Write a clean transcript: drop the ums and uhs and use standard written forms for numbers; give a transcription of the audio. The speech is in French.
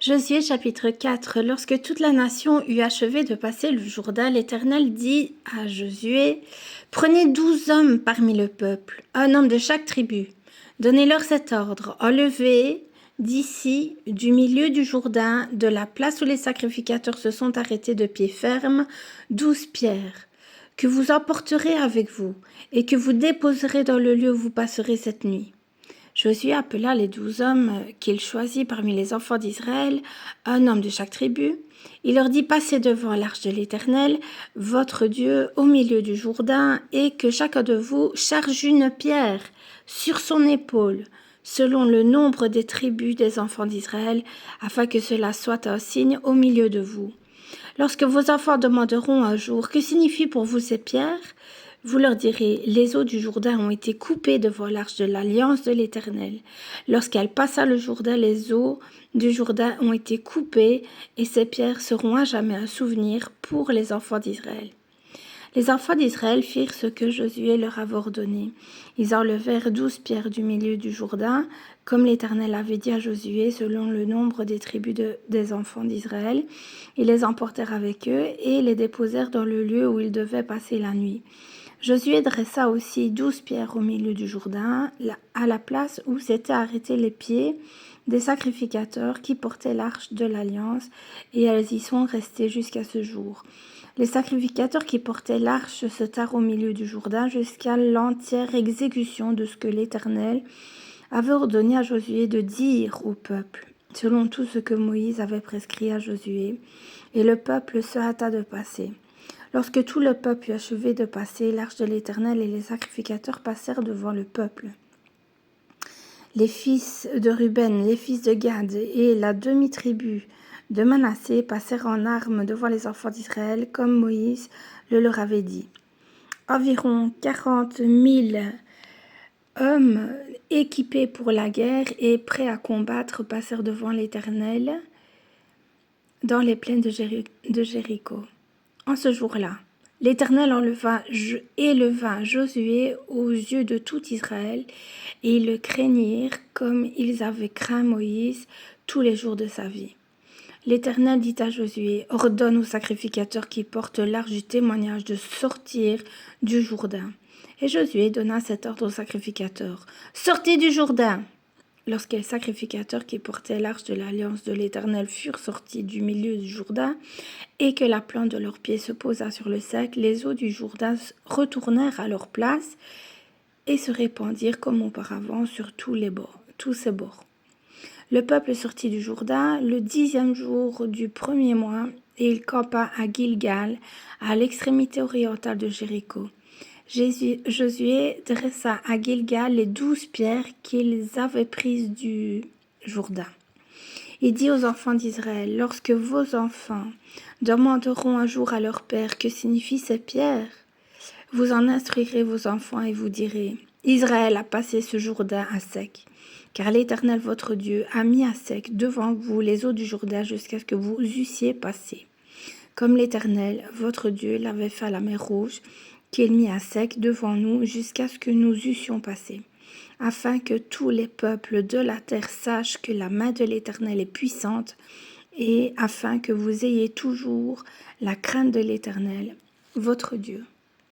Josué chapitre 4. Lorsque toute la nation eut achevé de passer le Jourdain, l'Éternel dit à Josué, « Prenez 12 hommes parmi le peuple, un homme de chaque tribu. Donnez-leur cet ordre, enlevez d'ici, du milieu du Jourdain, de la place où les sacrificateurs se sont arrêtés de pied ferme, 12 pierres, que vous emporterez avec vous, et que vous déposerez dans le lieu où vous passerez cette nuit. » Josué appela les 12 hommes qu'il choisit parmi les enfants d'Israël, un homme de chaque tribu. Il leur dit, passez devant l'arche de l'Éternel, votre Dieu, au milieu du Jourdain, et que chacun de vous charge une pierre sur son épaule, selon le nombre des tribus des enfants d'Israël, afin que cela soit un signe au milieu de vous. Lorsque vos enfants demanderont un jour, que signifient pour vous ces pierres ? Vous leur direz, les eaux du Jourdain ont été coupées devant l'arche de l'alliance de l'Éternel. Lorsqu'elle passa le Jourdain, les eaux du Jourdain ont été coupées, et ces pierres seront à jamais un souvenir pour les enfants d'Israël. Les enfants d'Israël firent ce que Josué leur avait ordonné. Ils enlevèrent 12 pierres du milieu du Jourdain, comme l'Éternel avait dit à Josué, selon le nombre des tribus des enfants d'Israël. Ils les emportèrent avec eux et les déposèrent dans le lieu où ils devaient passer la nuit. Josué dressa aussi 12 pierres au milieu du Jourdain, à la place où s'étaient arrêtés les pieds des sacrificateurs qui portaient l'arche de l'Alliance, et elles y sont restées jusqu'à ce jour. Les sacrificateurs qui portaient l'arche se tinrent au milieu du Jourdain jusqu'à l'entière exécution de ce que l'Éternel avait ordonné à Josué de dire au peuple, selon tout ce que Moïse avait prescrit à Josué, et le peuple se hâta de passer. Lorsque tout le peuple eut achevé de passer, l'arche de l'Éternel et les sacrificateurs passèrent devant le peuple. Les fils de Ruben, les fils de Gad et la demi-tribu de Manassé passèrent en armes devant les enfants d'Israël, comme Moïse le leur avait dit. Environ 40 000 hommes équipés pour la guerre et prêts à combattre passèrent devant l'Éternel dans les plaines de Jéricho. En ce jour-là, l'Éternel éleva Josué aux yeux de tout Israël, et ils le craignirent comme ils avaient craint Moïse tous les jours de sa vie. L'Éternel dit à Josué, « Ordonne aux sacrificateurs qui portent l'arche du témoignage de sortir du Jourdain. » Et Josué donna cet ordre aux sacrificateurs, « Sortez du Jourdain !» Lorsque les sacrificateurs qui portaient l'arche de l'alliance de l'Éternel furent sortis du milieu du Jourdain, et que la plante de leurs pieds se posa sur le sec, les eaux du Jourdain retournèrent à leur place et se répandirent comme auparavant sur tous ses bords. Le peuple sortit du Jourdain le 10e jour du 1er mois, et il campa à Gilgal, à l'extrémité orientale de Jéricho. Josué dressa à Gilgal les 12 pierres qu'ils avaient prises du Jourdain. Il dit aux enfants d'Israël, « Lorsque vos enfants demanderont un jour à leur père que signifient ces pierres, vous en instruirez vos enfants et vous direz, « Israël a passé ce Jourdain à sec, car l'Éternel votre Dieu a mis à sec devant vous les eaux du Jourdain jusqu'à ce que vous eussiez passé, comme l'Éternel votre Dieu l'avait fait à la mer Rouge, qu'il mit à sec devant nous jusqu'à ce que nous eussions passé, afin que tous les peuples de la terre sachent que la main de l'Éternel est puissante, et afin que vous ayez toujours la crainte de l'Éternel, votre Dieu. »